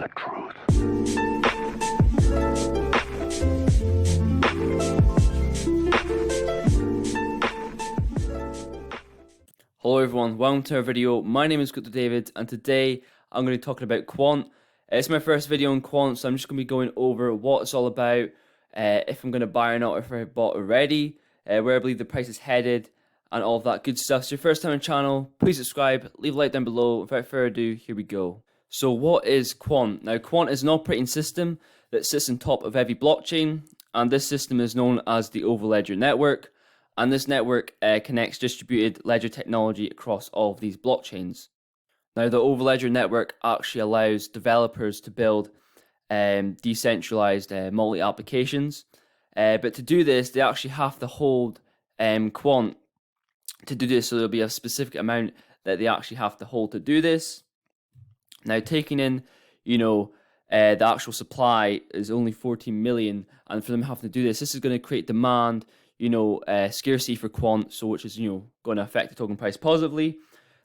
the truth. Hello everyone, welcome to our video. My name is Crypto David, and today I'm going to be talking about Quant. It's my first video on Quant, so I'm just going to be going over what it's all about, if I'm going to buy or not, if I bought already, where I believe the price is headed, and all of that good stuff. So if you're first time on the channel, please subscribe, leave a like down below. Without further ado, here we go. So what is Quant? Now Quant is an operating system that sits on top of every blockchain, and this system is known as the Overledger network. And this network connects distributed ledger technology across all of these blockchains. Now, the Overledger network actually allows developers to build decentralized multi-applications. But to do this, they actually have to hold Quant to do this. So there'll be a specific amount that they actually have to hold to do this. Now, taking in, the actual supply is only 14 million. And for them having to do this is going to create demand, scarcity for Quant, so which is, going to affect the token price positively.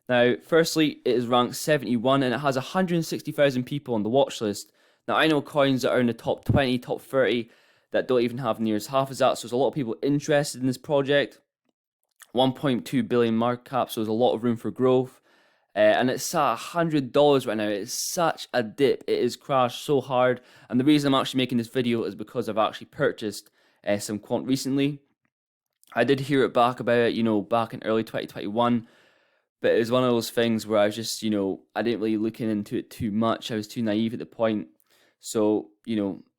Now, firstly, it is ranked 71 and it has 160,000 people on the watch list. Now, I know coins that are in the top 20, top 30 that don't even have near as half as that, so there's a lot of people interested in this project. 1.2 billion market cap, so there's a lot of room for growth. And it's at $100 right now. It's such a dip. It is crashed so hard. And the reason I'm actually making this video is because I've actually purchased some Quant recently. I did hear it back about it, back in early 2021, but it was one of those things where I was just, I didn't really look into it too much. I was too naive at the point. So,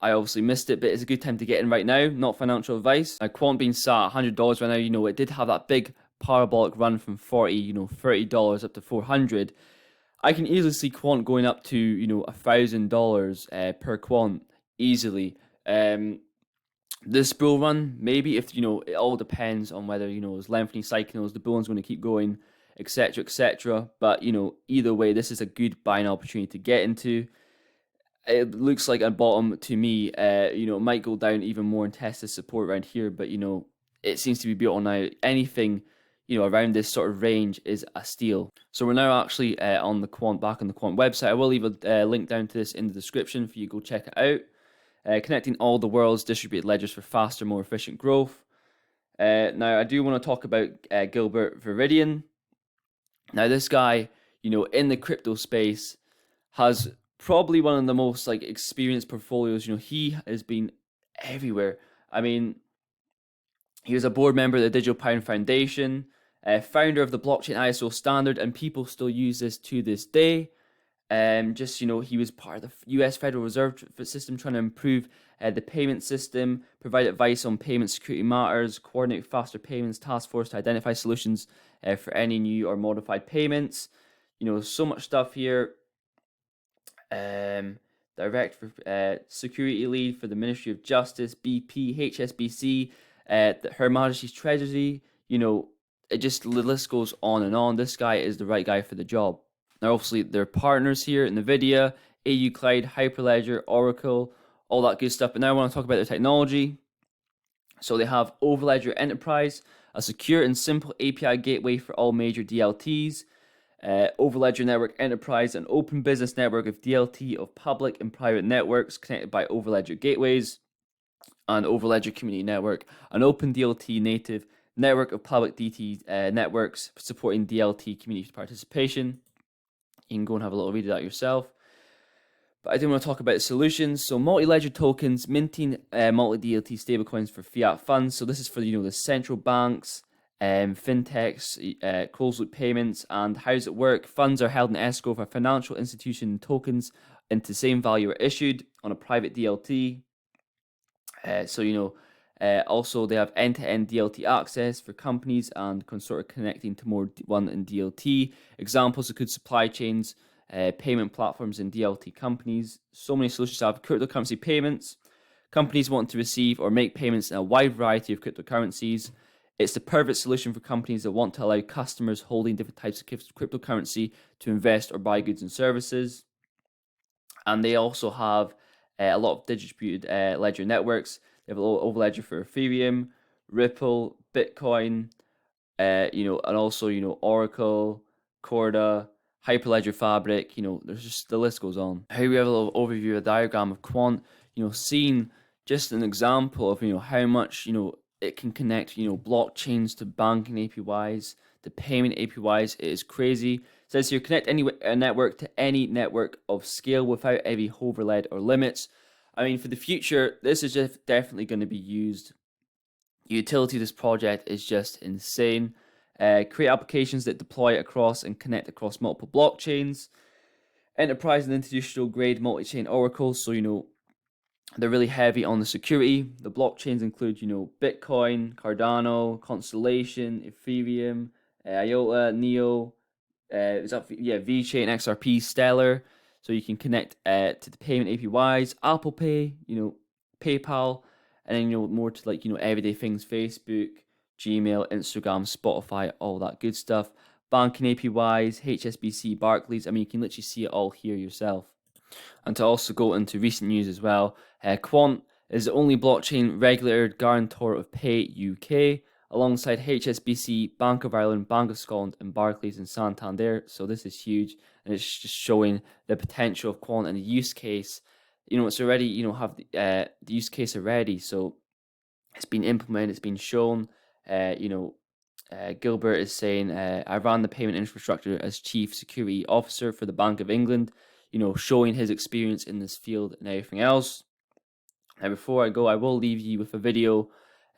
I obviously missed it, but it's a good time to get in right now, not financial advice. Now, Quant being sat at $100 right now, it did have that big parabolic run from $30 up to 400. I can easily see Quant going up to, $1,000 per Quant easily. This bull run, maybe, if it all depends on whether it's lengthening cycles, the bull run's going to keep going, etc., etc. But either way, this is a good buying opportunity to get into. It looks like a bottom to me. It might go down even more and test the support around here, but it seems to be built on now. Anything around this sort of range is a steal. So we're now actually on the Quant, back on the Quant website. I will leave a link down to this in the description for you to go check it out. Connecting all the world's distributed ledgers for faster, more efficient growth. Now, I do want to talk about Gilbert Viridian. Now, this guy, in the crypto space, has probably one of the most experienced portfolios. He has been everywhere. I mean, he was a board member of the Digital Pound Foundation, founder of the blockchain ISO standard, and people still use this to this day. He was part of the US Federal Reserve system trying to improve the payment system, provide advice on payment security matters, coordinate faster payments, task force to identify solutions for any new or modified payments. So much stuff here. Direct for security lead for the Ministry of Justice, BP, HSBC, Her Majesty's Treasury. The list goes on and on. This guy is the right guy for the job. Now, obviously, they're partners here, NVIDIA, AU Cloud, Hyperledger, Oracle, all that good stuff. But now I want to talk about their technology. So they have Overledger Enterprise, a secure and simple API gateway for all major DLTs. Overledger Network Enterprise, an open business network of DLT of public and private networks connected by Overledger gateways. And Overledger Community Network, an open DLT native network of public DT networks supporting DLT community participation. You can go and have a little read of that yourself. But I do want to talk about the solutions. So multi-ledger tokens, minting multi-DLT stablecoins for fiat funds. So this is for the central banks, fintechs, closed-loop payments. And how does it work? Funds are held in escrow for financial institution tokens into the same value are issued on a private DLT. Also they have end-to-end DLT access for companies and can sort of connecting to more one in DLT. Examples include supply chains, payment platforms and DLT companies. So many solutions have cryptocurrency payments. Companies want to receive or make payments in a wide variety of cryptocurrencies. It's the perfect solution for companies that want to allow customers holding different types of cryptocurrency to invest or buy goods and services. And they also have a lot of distributed ledger networks. They have a little Overledger for Ethereum, Ripple, Bitcoin, and also, Oracle, Corda, Hyperledger Fabric, there's just, the list goes on. Here we have a little overview, a diagram of Quant, seeing just an example of, how much, it can connect, blockchains to banking APIs, to payment APIs. It is crazy. It says here, connect a network to any network of scale without any overhead or limits. I mean, for the future, this is just definitely going to be used. The utility of this project is just insane. Create applications that deploy across and connect across multiple blockchains. Enterprise and institutional grade multi-chain oracles. So, they're really heavy on the security. The blockchains include, Bitcoin, Cardano, Constellation, Ethereum, IOTA, Neo, VeChain, XRP, Stellar. So you can connect to the payment APIs, Apple Pay, PayPal, and then more to everyday things, Facebook, Gmail, Instagram, Spotify, all that good stuff. Banking APIs, HSBC, Barclays. I mean, you can literally see it all here yourself. And to also go into recent news as well, Quant is the only blockchain regulated guarantor of Pay UK, alongside HSBC, Bank of Ireland, Bank of Scotland, and Barclays and Santander. So this is huge, and it's just showing the potential of Quant and the use case. It's already, have the use case already, so it's been implemented, it's been shown. Gilbert is saying, I ran the payment infrastructure as Chief Security Officer for the Bank of England, showing his experience in this field and everything else. Now, before I go, I will leave you with a video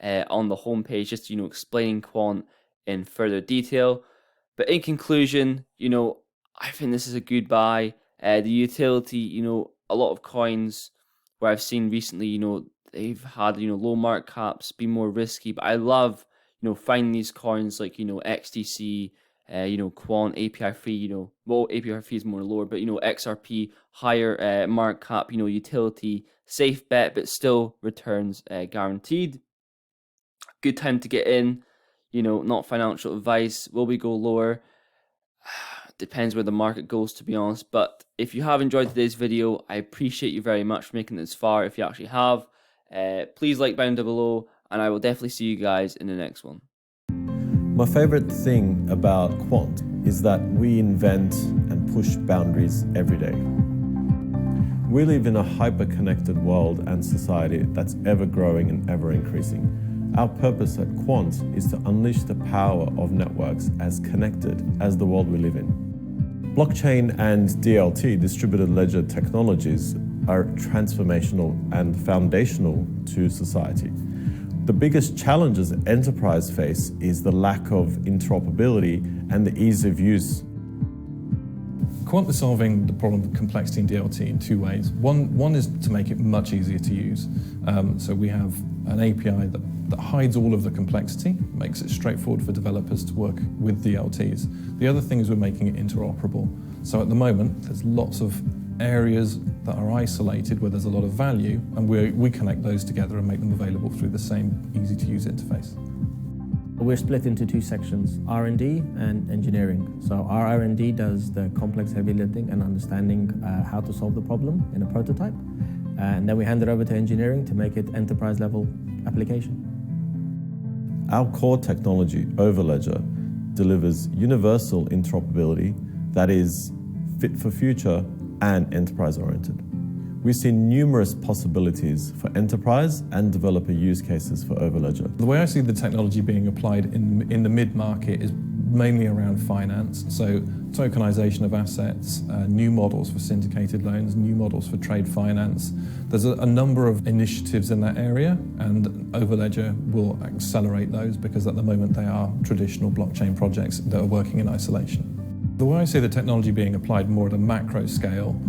on the homepage, just, explaining Quant in further detail. But in conclusion, I think this is a good buy. The utility, a lot of coins where I've seen recently, they've had, low market caps, be more risky. But I love, finding these coins like, XTC, Quant, API free, API free is more lower, but, XRP, higher market cap, utility, safe bet, but still returns guaranteed. Good time to get in, not financial advice. Will we go lower? Depends where the market goes, to be honest. But if you have enjoyed today's video, I appreciate you very much for making it this far. If you actually have, please like down below, and I will definitely see you guys in the next one. My favorite thing about Quant is that we invent and push boundaries every day. We live in a hyper-connected world and society that's ever growing and ever increasing. Our purpose at Quant is to unleash the power of networks as connected as the world we live in. Blockchain and DLT, distributed ledger technologies, are transformational and foundational to society. The biggest challenges enterprise face is the lack of interoperability and the ease of use. Quant is solving the problem of complexity in DLT in two ways. One is to make it much easier to use. So we have an API that hides all of the complexity, makes it straightforward for developers to work with DLTs. The other thing is we're making it interoperable. So at the moment, there's lots of areas that are isolated where there's a lot of value, and we connect those together and make them available through the same easy-to-use interface. We're split into two sections, R&D and engineering. So our R&D does the complex heavy lifting and understanding how to solve the problem in a prototype. And then we hand it over to engineering to make it enterprise level application. Our core technology, Overledger, delivers universal interoperability that is fit for future and enterprise-oriented. We see numerous possibilities for enterprise and developer use cases for Overledger. The way I see the technology being applied in the mid-market is mainly around finance, so tokenization of assets, new models for syndicated loans, new models for trade finance. There's a number of initiatives in that area, and Overledger will accelerate those because at the moment they are traditional blockchain projects that are working in isolation. The way I see the technology being applied more at a macro scale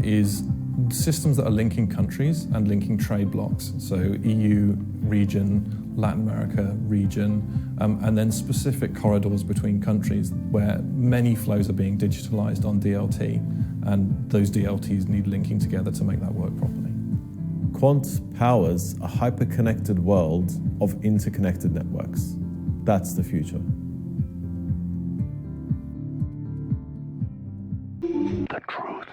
is systems that are linking countries and linking trade blocks, so EU region, Latin America region, and then specific corridors between countries where many flows are being digitalized on DLT, and those DLTs need linking together to make that work properly. Quant powers a hyper-connected world of interconnected networks. That's the future. The truth.